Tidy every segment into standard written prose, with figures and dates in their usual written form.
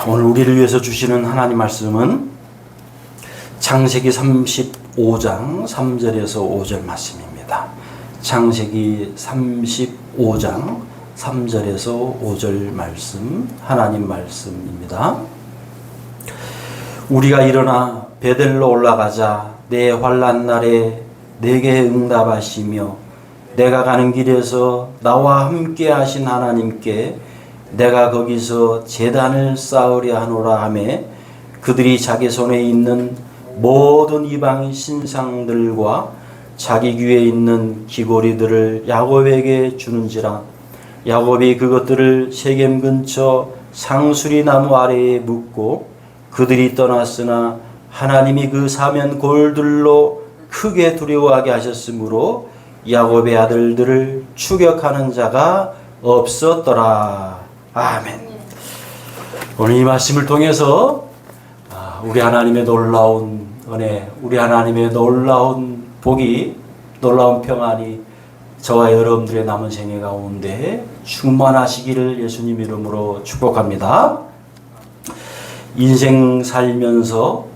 오늘 우리를 위해서 주시는 하나님 말씀은 창세기 35장 3절에서 5절 말씀입니다. 창세기 35장 3절에서 5절 말씀, 하나님 말씀입니다. 우리가 일어나 베델로 올라가자. 내 환난 날에 내게 응답하시며 내가 가는 길에서 나와 함께 하신 하나님께 내가 거기서 제단을 쌓으려 하노라 하매 그들이 자기 손에 있는 모든 이방 신상들과 자기 귀에 있는 귀고리들을 야곱에게 주는지라. 야곱이 그것들을 세겜 근처 상수리 나무 아래에 묻고 그들이 떠났으나 하나님이 그 사면 골들로 크게 두려워하게 하셨으므로 야곱의 아들들을 추격하는 자가 없었더라. 아멘. 오늘 이 말씀을 통해서 우리 하나님의 놀라운 은혜, 우리 하나님의 놀라운 복이, 놀라운 평안이 저와 여러분들의 남은 생애 가운데 충만하시기를 예수님 이름으로 축복합니다. 인생 살면서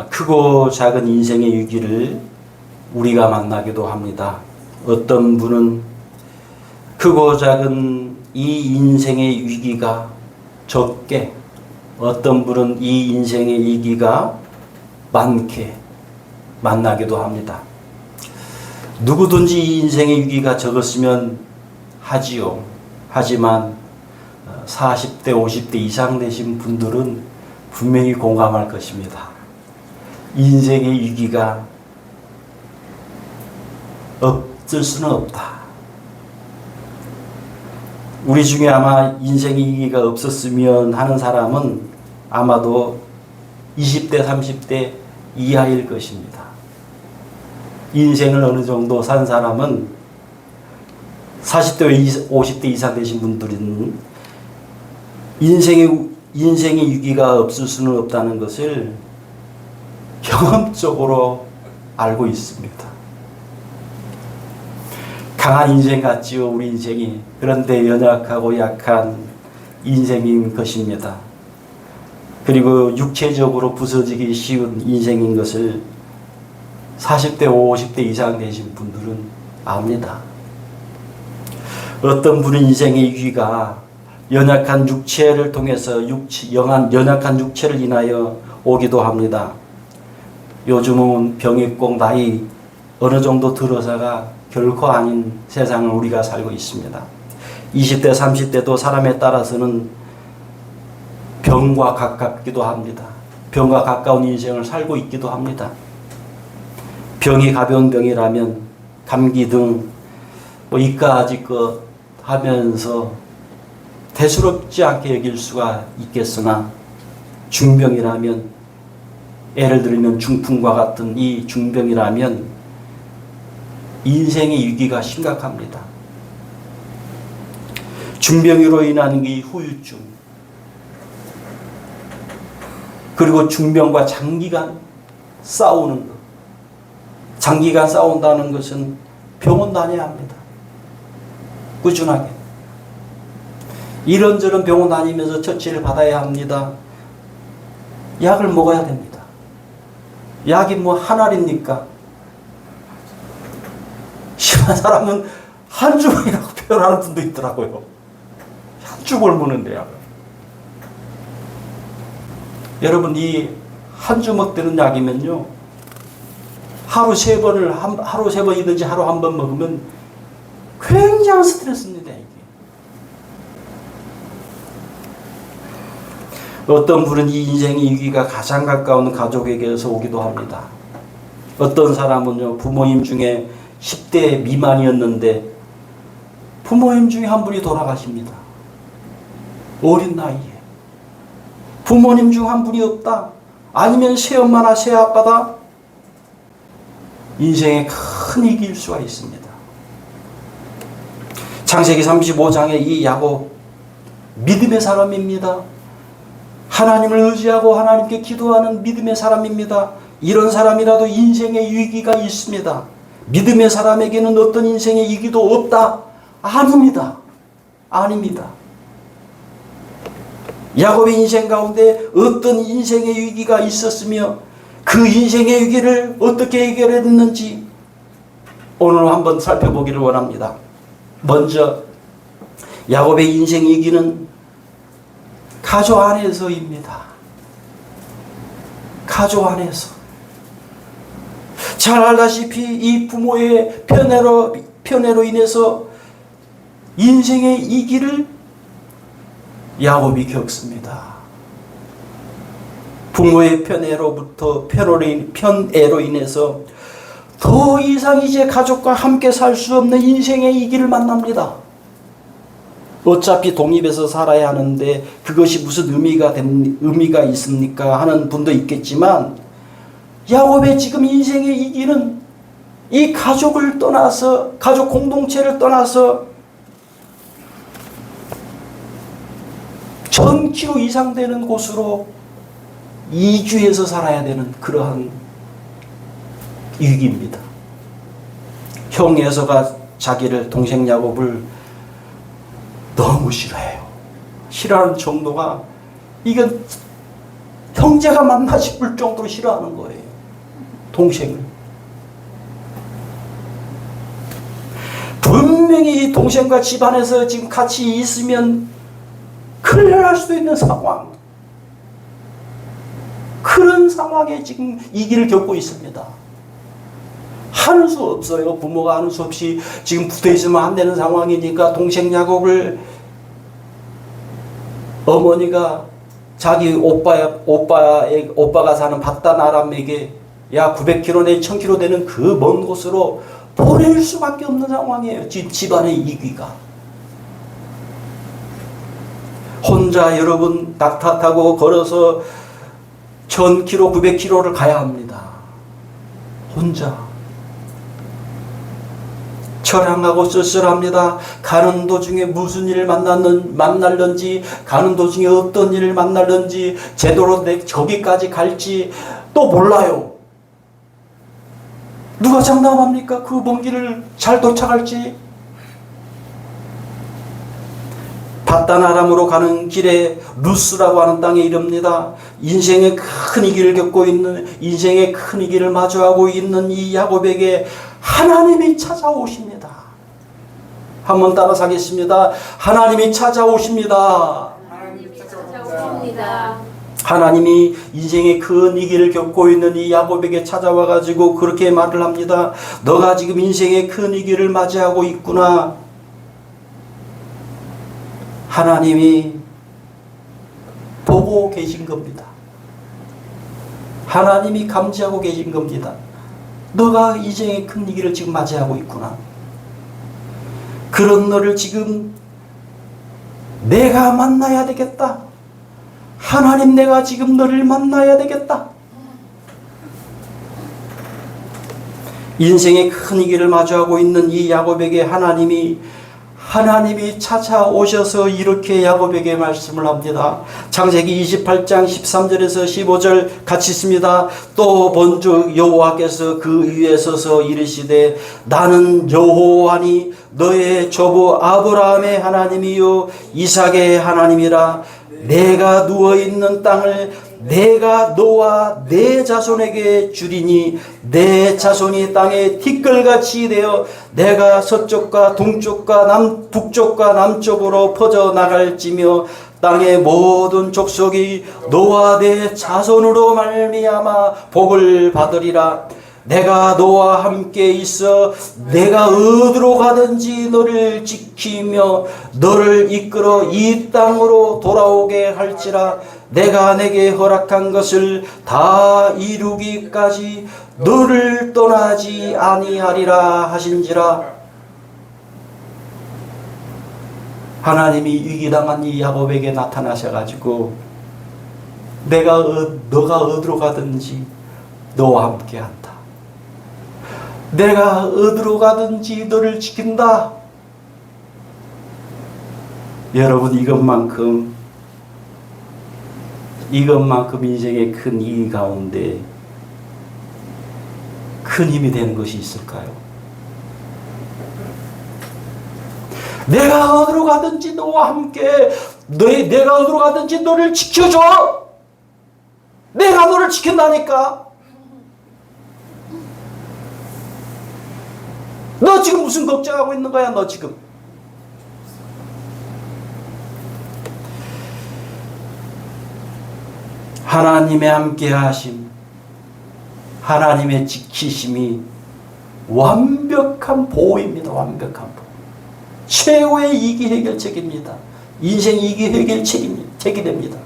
크고 작은 인생의 위기를 우리가 만나기도 합니다. 어떤 분은 크고 작은 이 인생의 위기가 적게, 어떤 분은 이 인생의 위기가 많게 만나기도 합니다. 누구든지 이 인생의 위기가 적었으면 하지요. 하지만 40대, 50대 이상 되신 분들은 분명히 공감할 것입니다. 인생의 위기가 없을 수는 없다. 우리 중에 아마 인생의 위기가 없었으면 하는 사람은 아마도 20대, 30대 이하일 것입니다. 인생을 어느 정도 산 사람은 40대, 50대 이상 되신 분들은 인생의 위기가 없을 수는 없다는 것을 경험적으로 알고 있습니다. 강한 인생 같지요, 우리 인생이. 그런데 연약하고 약한 인생인 것입니다. 그리고 육체적으로 부서지기 쉬운 인생인 것을 40대, 50대 이상 되신 분들은 압니다. 어떤 분은 인생의 위기가 연약한 육체를 통해서 연약한 육체를 인하여 오기도 합니다. 요즘은 병이 꼭 나이 어느 정도 들어서가 결코 아닌 세상을 우리가 살고 있습니다. 20대, 30대도 사람에 따라서는 병과 가깝기도 합니다. 병과 가까운 인생을 살고 있기도 합니다. 병이 가벼운 병이라면 감기 등 이까짓것 하면서 대수롭지 않게 여길 수가 있겠으나 중병이라면, 예를 들면 중풍과 같은 이 중병이라면 인생의 위기가 심각합니다. 중병으로 인한 이 후유증, 그리고 중병과 장기간 싸우는 것. 장기간 싸운다는 것은 병원 다녀야 합니다. 꾸준하게. 이런저런 병원 다니면서 처치를 받아야 합니다. 약을 먹어야 됩니다. 약이 한 알입니까? 심한 사람은 한 주먹이라고 표현하는 분도 있더라고요. 한 주먹을 먹는데 약을. 여러분, 이 한 주먹 되는 약이면요, 하루 3번이든지 하루 한 번 먹으면 굉장한 스트레스입니다, 이게. 어떤 분은 이 인생의 위기가 가장 가까운 가족에게서 오기도 합니다. 어떤 사람은요, 부모님 중에 10대 미만이었는데 부모님 중에 한 분이 돌아가십니다. 어린 나이에. 부모님 중 한 분이 없다. 아니면 새엄마나 새아빠다. 인생의 큰 위기일 수가 있습니다. 창세기 35장의 이 야곱, 믿음의 사람입니다. 하나님을 의지하고 하나님께 기도하는 믿음의 사람입니다. 이런 사람이라도 인생의 위기가 있습니다. 믿음의 사람에게는 어떤 인생의 위기도 없다? 아닙니다. 아닙니다. 야곱의 인생 가운데 어떤 인생의 위기가 있었으며 그 인생의 위기를 어떻게 해결했는지 오늘 한번 살펴보기를 원합니다. 먼저 야곱의 인생 위기는 가족 안에서입니다. 가족 안에서. 잘 알다시피 이 부모의 편애로 인해서 인생의 위기를 야곱이 겪습니다. 부모의 편애로 인해서 더 이상 이제 가족과 함께 살 수 없는 인생의 위기를 만납니다. 어차피 독립해서 살아야 하는데 그것이 무슨 의미가 있습니까? 하는 분도 있겠지만 야곱의 지금 인생의 위기는 이 가족을 떠나서 가족 공동체를 떠나서 1000km 이상 되는 곳으로 이주해서 살아야 되는 그러한 위기입니다. 형 에서가 자기를 동생 야곱을 너무 싫어해요. 싫어하는 정도가 이건 형제가 맞나 싶을 정도로 싫어하는 거예요. 동생을. 분명히 동생과 집안에서 지금 같이 있으면 큰일 날 수도 있는 상황. 그런 상황에 지금 위기를 겪고 있습니다. 하는 수 없어요. 부모가 하는 수 없이 지금 붙어 있으면 안 되는 상황이니까 동생 야곱을 어머니가 자기 오빠가 사는 바단 아람에게 야 900km 내 1000km 되는 그 먼 곳으로 보낼 수밖에 없는 상황이에요. 지금 집안의 위기가. 혼자 여러분 낙타 타고 걸어서 1000km, 900km를 가야 합니다. 혼자. 처량하고 쓸쓸합니다. 가는 도중에 무슨 일을 만날는지, 가는 도중에 어떤 일을 만날는지, 제대로 저기까지 갈지 또 몰라요. 누가 장담합니까? 그 먼 길을 잘 도착할지. 바단 아람으로 가는 길에 루스라고 하는 땅에 이릅니다. 인생의 큰 위기를 겪고 있는, 인생의 큰 위기를 마주하고 있는 이 야곱에게 하나님이 찾아오십니다. 한번 따라서 하겠습니다. 하나님이 찾아오십니다. 하나님이 찾아오십니다. 하나님이 인생의 큰 위기를 겪고 있는 이 야곱에게 찾아와가지고 그렇게 말을 합니다. 너가 지금 인생의 큰 위기를 맞이하고 있구나. 하나님이 보고 계신 겁니다. 하나님이 감지하고 계신 겁니다. 너가 인생의 큰 위기를 지금 맞이하고 있구나. 그런 너를 지금 내가 만나야 되겠다. 하나님 내가 지금 너를 만나야 되겠다. 인생의 큰 위기를 마주하고 있는 이 야곱에게 하나님이 찾아오셔서 이렇게 야곱에게 말씀을 합니다. 창세기 28장 13절에서 15절 같이 있습니다. 또 본즉 여호와께서 그 위에 서서 이르시되 나는 여호와니 너의 조부 아브라함의 하나님이요 이삭의 하나님이라. 내가 누워있는 땅을 내가 너와 내 자손에게 주리니 내 자손이 땅에 티끌같이 되어 내가 서쪽과 동쪽과 북쪽과 남쪽으로 퍼져나갈지며 땅의 모든 족속이 너와 내 자손으로 말미암아 복을 받으리라. 내가 너와 함께 있어 내가 어디로 가든지 너를 지키며 너를 이끌어 이 땅으로 돌아오게 할지라. 내가 내게 허락한 것을 다 이루기까지 너를 떠나지 아니하리라 하신지라. 하나님이 위기당한 이 야곱에게 나타나셔가지고 너가 어디로 가든지 너와 함께 한다. 내가 어디로 가든지 너를 지킨다. 여러분 이것만큼 인생의 큰 이익 가운데 큰 힘이 되는 것이 있을까요? 내가 어디로 가든지 너와 함께 내가 어디로 가든지 너를 지켜줘. 내가 너를 지킨다니까. 너 지금 무슨 걱정하고 있는 거야, 너 지금? 하나님의 함께 하심, 하나님의 지키심이 완벽한 보호입니다. 완벽한 보호. 최고의 이기 해결책입니다. 인생 이기 해결책이 됩니다.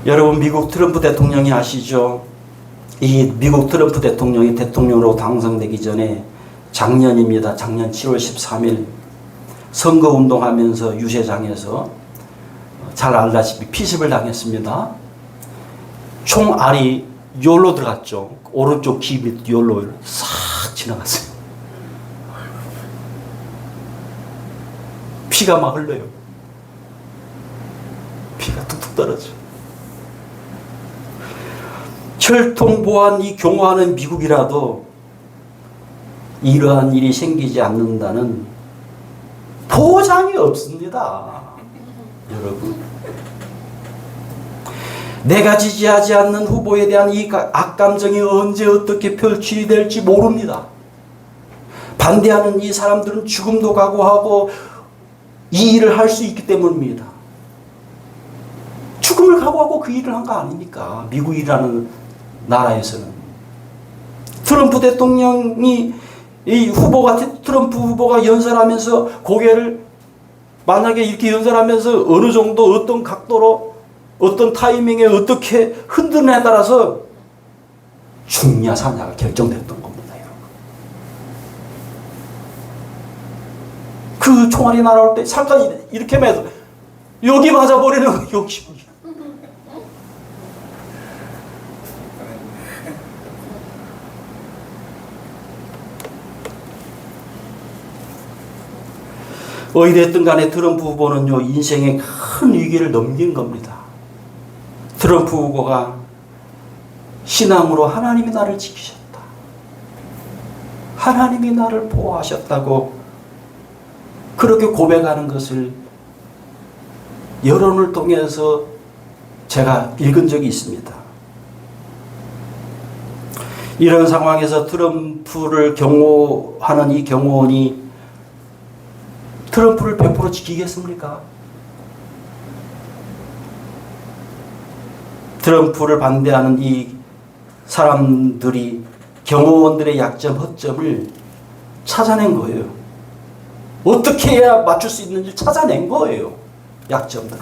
여러분, 미국 트럼프 대통령이 아시죠? 이 미국 트럼프 대통령이 대통령으로 당선되기 전에 작년입니다. 작년 7월 13일 선거운동하면서 유세장에서 잘 알다시피 피습을 당했습니다. 총알이 요로 들어갔죠. 오른쪽 귀 밑 요로 싹 지나갔어요. 피가 막 흘러요. 피가 뚝뚝 떨어져. 철통보안 이 경호하는 미국이라도 이러한 일이 생기지 않는다는 보장이 없습니다. 여러분, 내가 지지하지 않는 후보에 대한 이 악감정이 언제 어떻게 펼치될지 모릅니다. 반대하는 이 사람들은 죽음도 각오하고 이 일을 할 수 있기 때문입니다. 죽음을 각오하고 그 일을 한 거 아닙니까? 미국이라는 나라에서는. 트럼프 대통령이 트럼프 후보가 연설하면서 고개를 만약에 이렇게 연설하면서 어느 정도 어떤 각도로 어떤 타이밍에 어떻게 흔드느냐에 따라서 죽냐 사냐가 결정됐던 겁니다. 그 총알이 날아올 때 잠깐 이렇게 해서 여기 맞아버리는 거예요. 여기. 어찌됐든 간에 트럼프 후보는요, 인생의 큰 위기를 넘긴 겁니다. 트럼프 후보가 신앙으로 하나님이 나를 지키셨다, 하나님이 나를 보호하셨다고 그렇게 고백하는 것을 여론을 통해서 제가 읽은 적이 있습니다. 이런 상황에서 트럼프를 경호하는 이 경호원이 트럼프를 100% 지키겠습니까? 트럼프를 반대하는 이 사람들이 경호원들의 약점, 허점을 찾아낸 거예요. 어떻게 해야 맞출 수 있는지 찾아낸 거예요. 약점들을.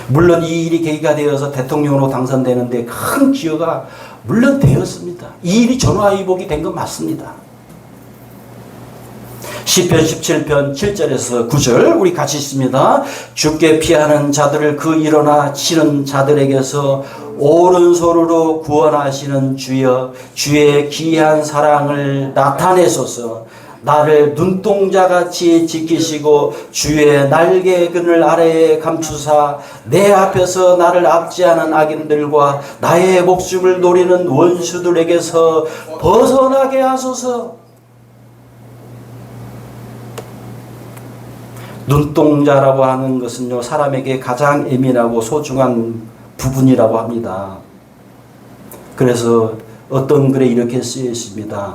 물론 이 일이 계기가 되어서 대통령으로 당선되는데 큰 기여가 물론 되었습니다. 이 일이 전화위복이 된 건 맞습니다. 시편 17편 7절에서 9절 우리 같이 읽습니다. 주께 피하는 자들을 그 일어나 치는 자들에게서 오른손으로 구원하시는 주여, 주의 기이한 사랑을 나타내소서. 나를 눈동자같이 지키시고 주의 날개 그늘 아래에 감추사 내 앞에서 나를 압제하는 악인들과 나의 목숨을 노리는 원수들에게서 벗어나게 하소서. 눈동자라고 하는 것은요, 사람에게 가장 예민하고 소중한 부분이라고 합니다. 그래서 어떤 글에 이렇게 쓰여 있습니다.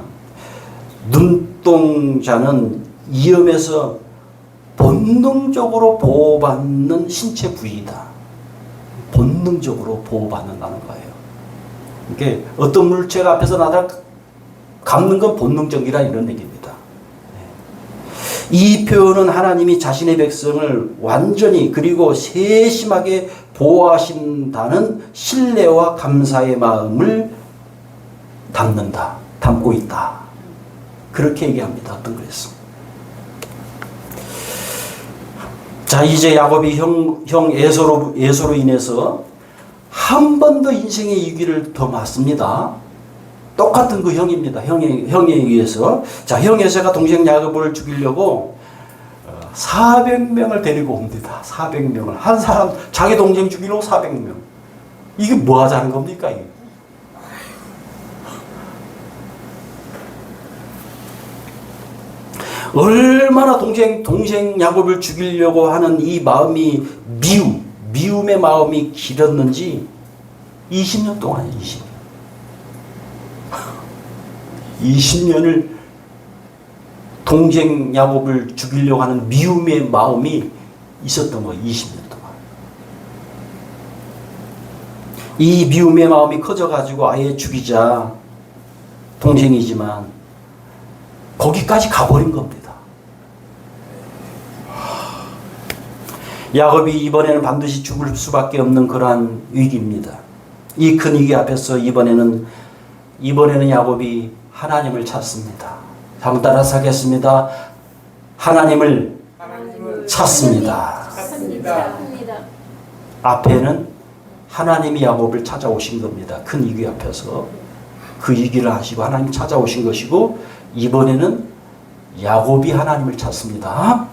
눈동자는 위험에서 본능적으로 보호받는 신체 부위이다. 본능적으로 보호받는다는 거예요. 이게 어떤 물체가 앞에서 나를 감는 건 본능적이라 이런 얘기입니다. 이 표현은 하나님이 자신의 백성을 완전히 그리고 세심하게 보호하신다는 신뢰와 감사의 마음을 담고 있다. 그렇게 얘기합니다. 어떤 글에서. 자, 이제 야곱이 형 에서로 인해서 한 번 더 인생의 위기를 더 맞습니다. 똑같은 그 형입니다. 형에 의해서. 자, 형 에서가 동생 야곱을 죽이려고 400명을 데리고 옵니다. 400명을. 한 사람, 자기 동생 죽이려고 400명. 이게 뭐 하자는 겁니까? 이게? 얼마나 동생 야곱을 죽이려고 하는 이 마음이 미움의 마음이 길었는지 20년 동안이에요. 20년을 동생 야곱을 죽이려고 하는 미움의 마음이 있었던 거예요. 20년 동안. 이 미움의 마음이 커져가지고 아예 죽이자. 동생이지만 거기까지 가버린 겁니다. 야곱이 이번에는 반드시 죽을 수밖에 없는 그러한 위기입니다. 이 큰 위기 앞에서 이번에는 야곱이 하나님을 찾습니다. 한번 따라서 하겠습니다. 하나님을 찾습니다. 앞에는 하나님이 야곱을 찾아오신 겁니다. 큰 위기 앞에서 그 위기를 하시고 하나님 찾아오신 것이고, 이번에는 야곱이 하나님을 찾습니다.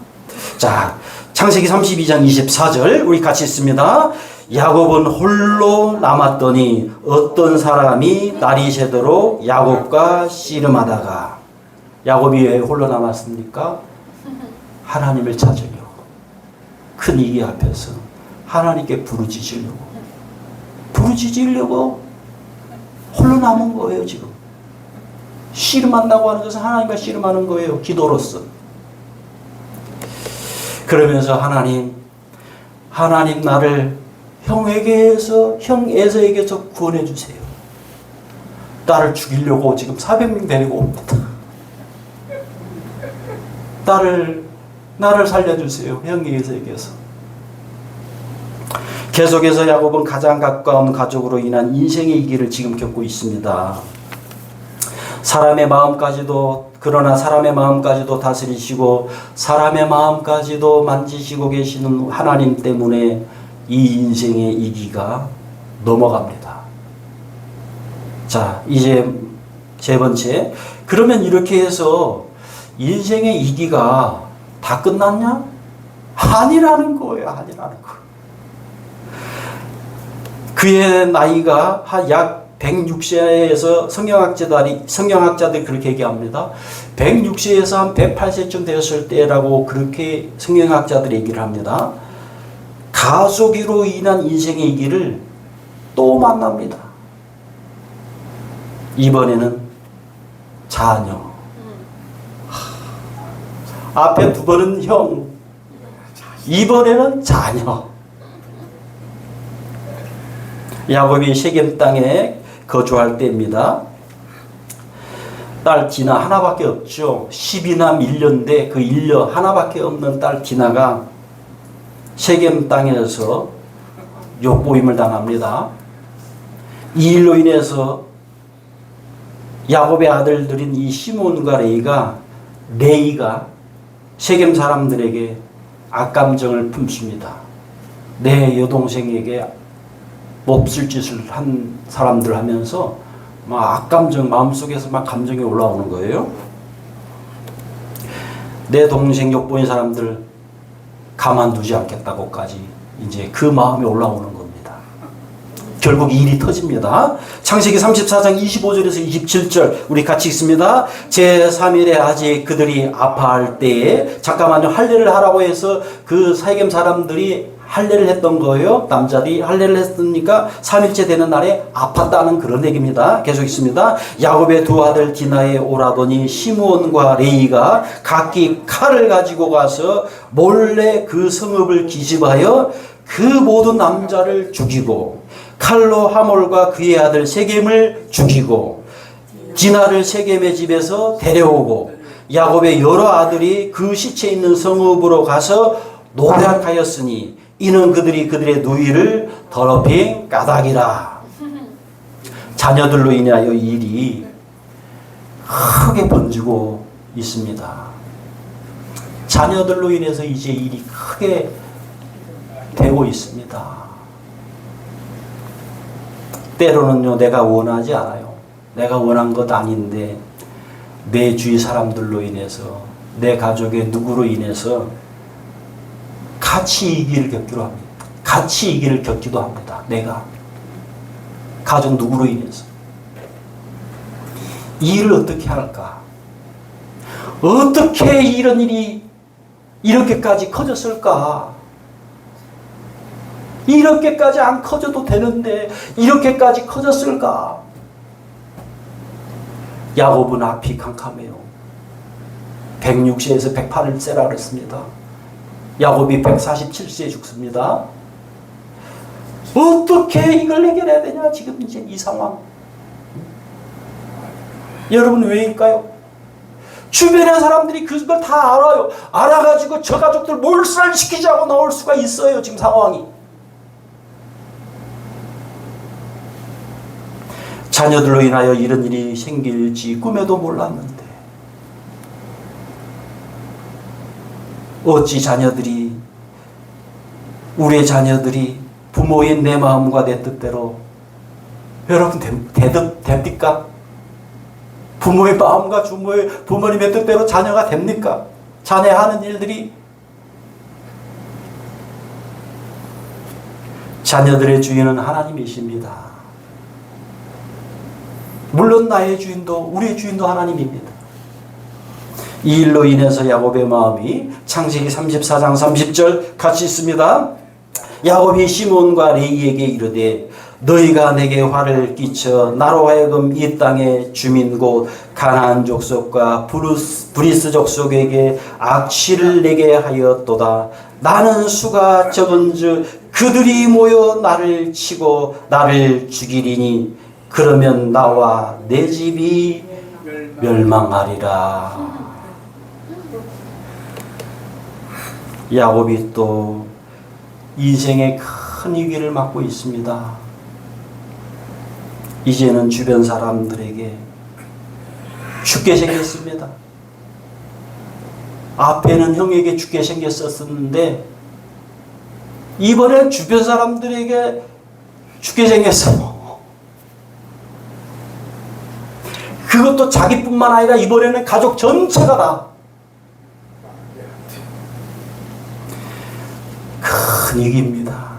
자, 창세기 32장 24절 우리 같이 읽습니다. 야곱은 홀로 남았더니 어떤 사람이 날이 새도록 야곱과 씨름하다가. 야곱이 왜 홀로 남았습니까? 하나님을 찾으려고. 큰 위기 앞에서 하나님께 부르짖으려고 홀로 남은 거예요. 지금 씨름한다고 하는 것은 하나님과 씨름하는 거예요. 기도로서. 그러면서 하나님 나를 형 에서에게서 구원해 주세요. 나를 죽이려고 지금 400명 데리고 옵니다. 나를 살려주세요. 형 에서에게서. 계속해서 야곱은 가장 가까운 가족으로 인한 인생의 위기를 지금 겪고 있습니다. 그러나 사람의 마음까지도 다스리시고 사람의 마음까지도 만지시고 계시는 하나님 때문에 이 인생의 위기가 넘어갑니다. 자, 이제 세 번째. 그러면 이렇게 해서 인생의 위기가 다 끝났냐? 아니라는 거예요. 그의 나이가 약 106세에서 성경학자들이 그렇게 얘기합니다. 106세에서 한 108세쯤 되었을 때라고 그렇게 성경학자들이 얘기를 합니다. 가족으로 인한 인생의 위기를 또 만납니다. 이번에는 자녀. 앞에 두 번은 형. 이번에는 자녀. 야곱이 세겜 땅에 거주할 때입니다. 딸 디나 하나밖에 없죠. 10이나 밀렸는데 그 일녀 하나밖에 없는 딸 디나가 세겜 땅에서 욕보임을 당합니다. 이 일로 인해서 야곱의 아들들인 이 시몬과 레이가 세겜 사람들에게 악감정을 품습니다. 내 여동생에게 몹쓸 짓을 한 사람들 하면서 막 악감정, 마음속에서 막 감정이 올라오는 거예요. 내 동생 욕보인 사람들 가만두지 않겠다고까지 이제 그 마음이 올라오는 겁니다. 결국 일이 터집니다. 창세기 34장 25절에서 27절 우리 같이 읽습니다. 제3일에 아직 그들이 아파할 때에, 잠깐만요, 할례를 하라고 해서 그 세겜 사람들이 할례를 했던 거예요. 남자들이 할례를 했으니까 3일째 되는 날에 아팠다는 그런 얘기입니다. 계속 있습니다. 야곱의 두 아들 디나에 오라더니 시므온과 레이가 각기 칼을 가지고 가서 몰래 그 성읍을 기집하여 그 모든 남자를 죽이고 칼로 하몰과 그의 아들 세겜을 죽이고 디나를 세겜의 집에서 데려오고 야곱의 여러 아들이 그 시체 있는 성읍으로 가서 노략하였으니 이는 그들의 누이를 더럽힌 까닭이라. 자녀들로 인하여 일이 크게 번지고 있습니다. 자녀들로 인해서 이제 일이 크게 되고 있습니다. 때로는요, 내가 원하지 않아요. 내가 원한 것 아닌데 내 주위 사람들로 인해서, 내 가족의 누구로 인해서 같이 이 길을 겪기로 합니다. 같이 이 길을 겪기도 합니다. 내가 가족 누구로 인해서 이 일을 어떻게 할까? 어떻게 이런 일이 이렇게까지 커졌을까? 이렇게까지 안 커져도 되는데 이렇게까지 커졌을까? 야곱은 앞이 캄캄해요. 106세에서 108세라 그랬습니다. 야곱이 147세에 죽습니다. 어떻게 이걸 해결해야 되냐? 지금 이제 이 상황. 여러분 왜일까요? 주변의 사람들이 그걸 다 알아요. 알아가지고 저 가족들 몰살시키자고 나올 수가 있어요. 지금 상황이. 자녀들로 인하여 이런 일이 생길지 꿈에도 몰랐는데 어찌 우리의 자녀들이 부모인 내 마음과 내 뜻대로 여러분 됩니까? 부모의 마음과 부모님의 뜻대로 자녀가 됩니까? 자녀 하는 일들이 자녀들의 주인은 하나님이십니다. 물론 나의 주인도 우리의 주인도 하나님입니다. 이 일로 인해서 야곱의 마음이 창세기 34장 30절 같이 있습니다. 야곱이 시몬과 레이에게 이르되 너희가 내게 화를 끼쳐 나로 하여금 이 땅의 주민 곧 가나안 족속과 브리스 족속에게 악취를 내게 하였도다. 나는 수가 적은즉 그들이 모여 나를 치고 나를 죽이리니 그러면 나와 내 집이 멸망하리라. 야곱이 또 인생의 큰 위기를 맞고 있습니다. 이제는 주변 사람들에게 죽게 생겼습니다. 앞에는 형에게 죽게 생겼었는데 이번엔 주변 사람들에게 죽게 생겼어. 그것도 자기뿐만 아니라 이번에는 가족 전체가 다 큰 위기입니다.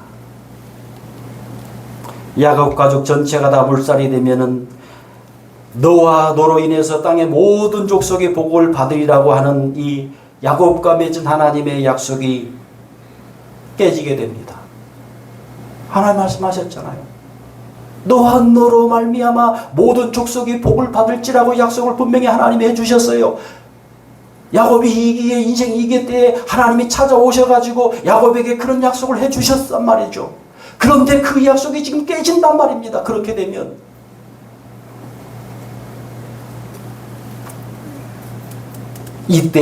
야곱 가족 전체가 다 물살이 되면은 너와 너로 인해서 땅의 모든 족속의 복을 받으리라고 하는 이 야곱과 맺은 하나님의 약속이 깨지게 됩니다. 하나님 말씀하셨잖아요. 너와 너로 말미암아 모든 족속이 복을 받을지라고 약속을 분명히 하나님이 해주셨어요. 야곱이 인생 위기 때에 하나님이 찾아오셔가지고 야곱에게 그런 약속을 해주셨단 말이죠. 그런데 그 약속이 지금 깨진단 말입니다. 그렇게 되면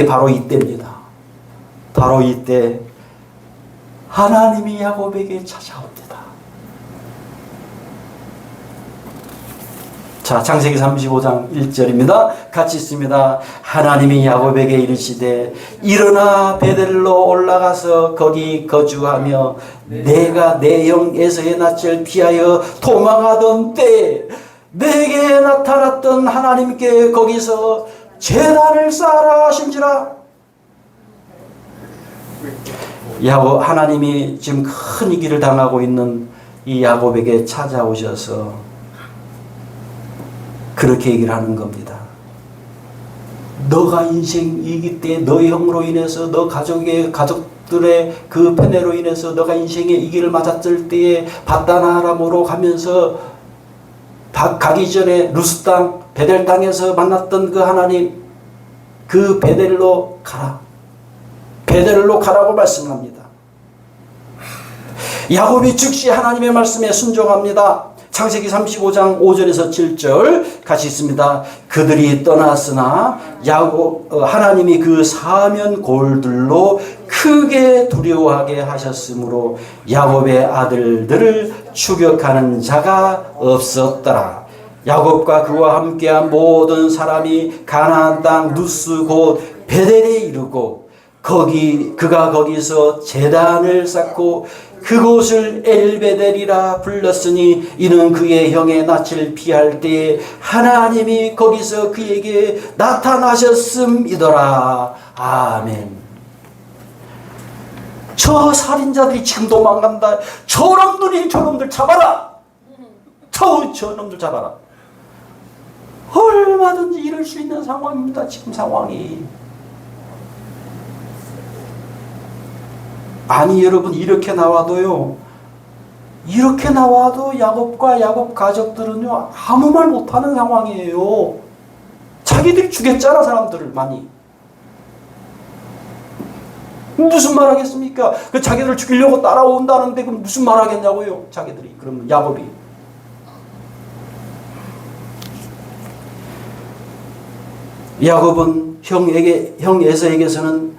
바로 이때입니다. 바로 이때 하나님이 야곱에게 찾아옵니다. 자, 창세기 35장 1절입니다. 같이 있습니다. 하나님이 야곱에게 이르시되 일어나 베델로 올라가서 거기 거주하며 내가 내 형 에서의 낯을 피하여 도망하던 때에 내게 나타났던 하나님께 거기서 제단을 쌓아라 하신지라. 하나님이 지금 큰 위기를 당하고 있는 이 야곱에게 찾아오셔서 그렇게 얘기를 하는 겁니다. 너가 인생 위기 때 너의 형으로 인해서 너 가족들의 그 패배로 인해서 너가 인생의 위기를 맞았을 때에 바다나아람으로 가면서 가기 전에 루스 땅 베델 땅에서 만났던 그 하나님, 그 베델로 가라. 베델로 가라고 말씀합니다. 야곱이 즉시 하나님의 말씀에 순종합니다. 창세기 35장 5절에서 7절 같이 있습니다. 그들이 떠났으나 하나님이 그 사면 골들로 크게 두려워하게 하셨으므로 야곱의 아들들을 추격하는 자가 없었더라. 야곱과 그와 함께한 모든 사람이 가나안 땅 누스 곧 베델에 이르고 그가 거기서 제단을 쌓고 그곳을 엘베델이라 불렀으니 이는 그의 형의 낯을 피할 때에 하나님이 거기서 그에게 나타나셨음이더라. 아멘. 저 살인자들이 지금 도망간다. 저놈들 잡아라. 저놈들 잡아라. 얼마든지 이럴 수 있는 상황입니다. 지금 상황이. 아니 여러분, 이렇게 나와도 야곱과 야곱 가족들은요 아무 말 못하는 상황이에요. 자기들이 죽였잖아, 사람들을 많이. 무슨 말 하겠습니까? 그 자기들을 죽이려고 따라온다는데 그럼 무슨 말 하겠냐고요, 자기들이. 그러면 야곱이. 야곱은 형 에서에게서는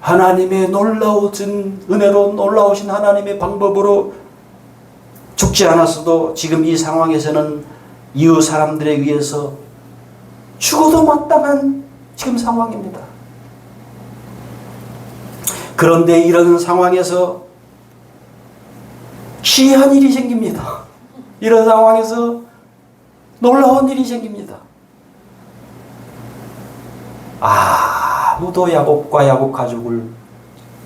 하나님의 놀라우신 은혜로, 놀라우신 하나님의 방법으로 죽지 않았어도 지금 이 상황에서는 이웃 사람들에 의해서 죽어도 마땅한 지금 상황입니다. 그런데 이런 상황에서 기이한 일이 생깁니다. 이런 상황에서 놀라운 일이 생깁니다. 아무도 야곱과 야곱 가족을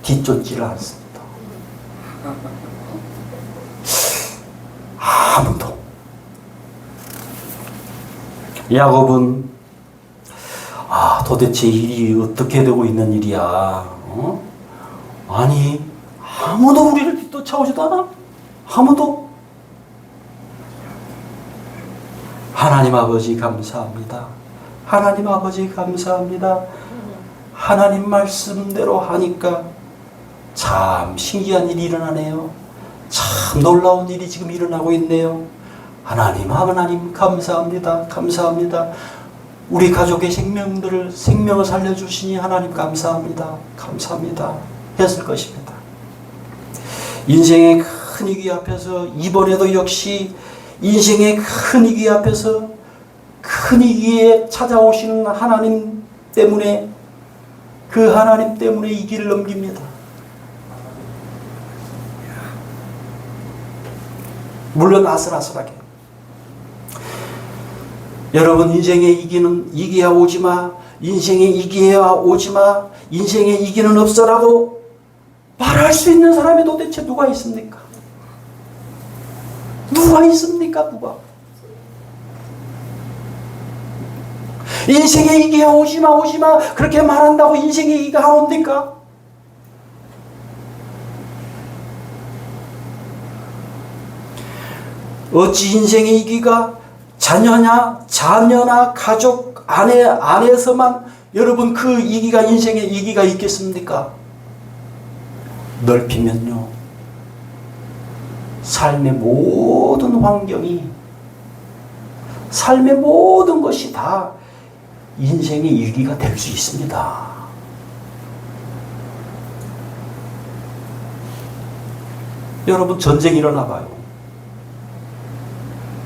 뒤쫓지를 않습니다. 아무도. 야곱은 도대체 일이 어떻게 되고 있는 일이야? 아니 아무도 우리를 뒤쫓아오지도 않아? 아무도? 하나님 아버지 감사합니다. 하나님 아버지 감사합니다. 하나님 말씀대로 하니까 참 신기한 일이 일어나네요. 참 놀라운 일이 지금 일어나고 있네요. 하나님 감사합니다. 감사합니다. 우리 가족의 생명을 살려주시니 하나님 감사합니다. 감사합니다. 했을 것입니다. 인생의 큰 위기 앞에서, 이번에도 역시 인생의 큰 위기 앞에서 큰 위기에 찾아오시는 하나님 때문에, 그 하나님 때문에 이 길을 넘깁니다. 물론 아슬아슬하게. 여러분, 인생의 이기야 오지마, 인생의 이기야 오지마, 인생의 이기는 없어라고 말할 수 있는 사람이 도대체 누가 있습니까? 누가 있습니까? 누가? 인생의 이기야 오지마 그렇게 말한다고 인생의 이기가 안 옵니까? 어찌 인생의 이기가 자녀나 가족 안에서만 여러분 그 이기가, 인생의 이기가 있겠습니까? 넓히면요, 삶의 모든 환경이, 삶의 모든 것이 다 인생의 이기가 될 수 있습니다. 여러분, 전쟁이 일어나 봐요.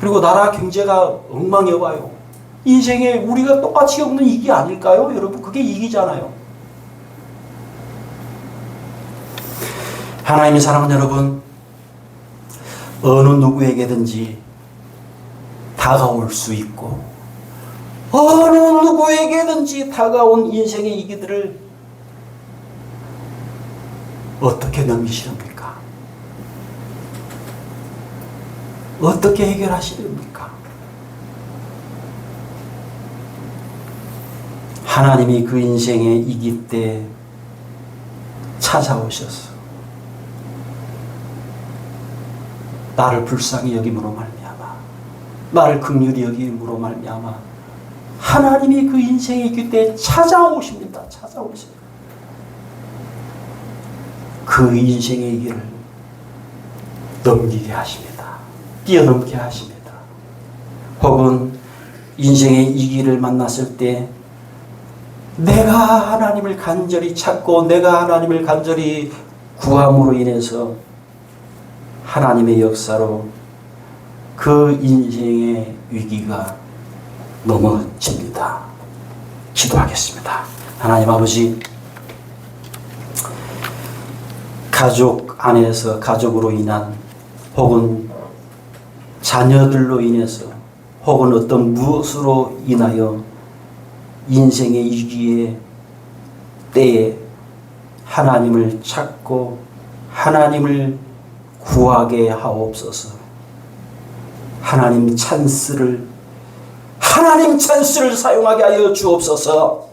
그리고 나라 경제가 엉망이어 봐요. 인생에 우리가 똑같이 겪는 이기 아닐까요? 여러분, 그게 이기잖아요. 하나님의 사랑하는 여러분, 어느 누구에게든지 다가올 수 있고, 어느 누구에게든지 다가온 인생의 이기들을 어떻게 넘기시렵니까? 어떻게 해결하시렵니까? 하나님이 그 인생의 이기 때 찾아오셔서 나를 불쌍히 여김으로 말미암아, 나를 긍휼히 여김으로 말미암아 하나님이 그 인생의 이기 때 찾아오십니다. 찾아오십니다. 그 인생의 이기를 넘기게 하십니다. 뛰어넘게 하십니다. 혹은 인생의 이기를 만났을 때 내가 하나님을 간절히 찾고 내가 하나님을 간절히 구함으로 인해서 하나님의 역사로 그 인생의 위기가 넘어집니다. 기도하겠습니다. 하나님 아버지, 가족 안에서 가족으로 인한, 혹은 자녀들로 인해서, 혹은 어떤 무엇으로 인하여 인생의 위기의 때에 하나님을 찾고 하나님을 구하게 하옵소서. 하나님 찬스를 사용하게 하여 주옵소서.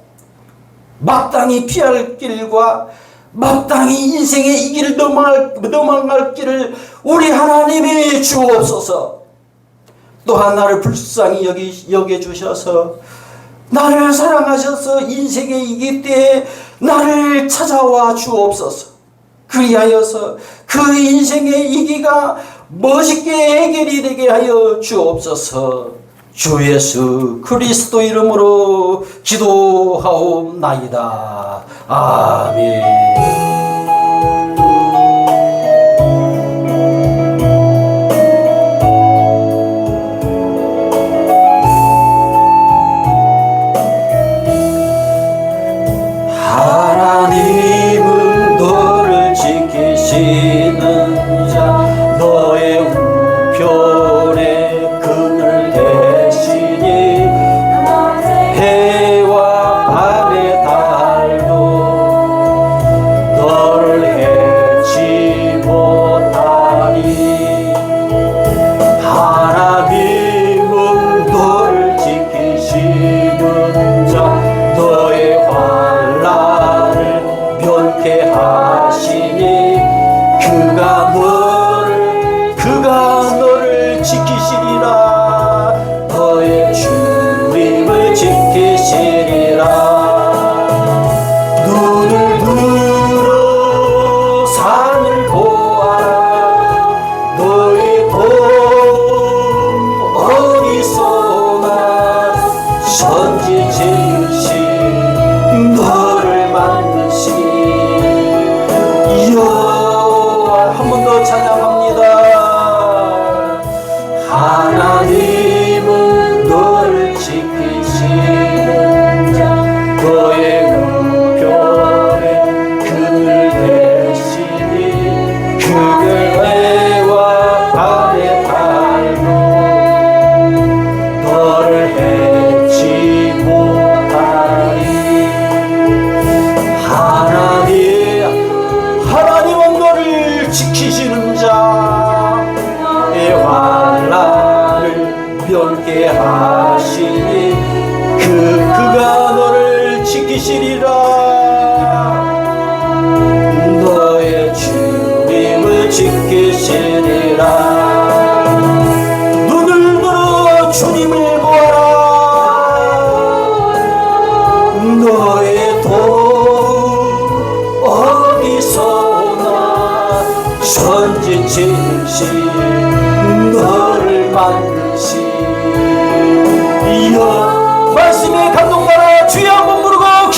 마땅히 피할 길과 마땅히 인생의 이 길을 넘어갈 길을 우리 하나님이 주옵소서. 또한 나를 불쌍히 여겨주셔서 나를 사랑하셔서 인생의 이기 때에 나를 찾아와 주옵소서. 그리하여서 그 인생의 이기가 멋있게 해결이 되게 하여 주옵소서. 주 예수 그리스도 이름으로 기도하옵나이다. 아멘. 하나님은 너를 지키시는 자 너의 우편에 그늘 대시니 해와 밤의 달도 너를 해치 못하니 하나님은 너를 지키시는 자 너의 환난을 면케 하시니 그가 너를 지키시리라. 너의 주님을 지키시리라. 눈을 들어 산을 보아라. 너의 돈 어디서나 선지 지으신 너를 만드신 여호와. 한 번 더 찬양합니다. 하나님은 너를 지키시는 자 너의 우편에 그늘 대시니 그의 밤의 달도 너를 해치 못하리. 하나님은 너를 지키시는 자의 환난을 면케 하시니 그가 너를 지키시리라. 너의 주님을 지키시리라. 눈을 들어 주님을 보아라. 너의 돈 어디서나 선지 지으신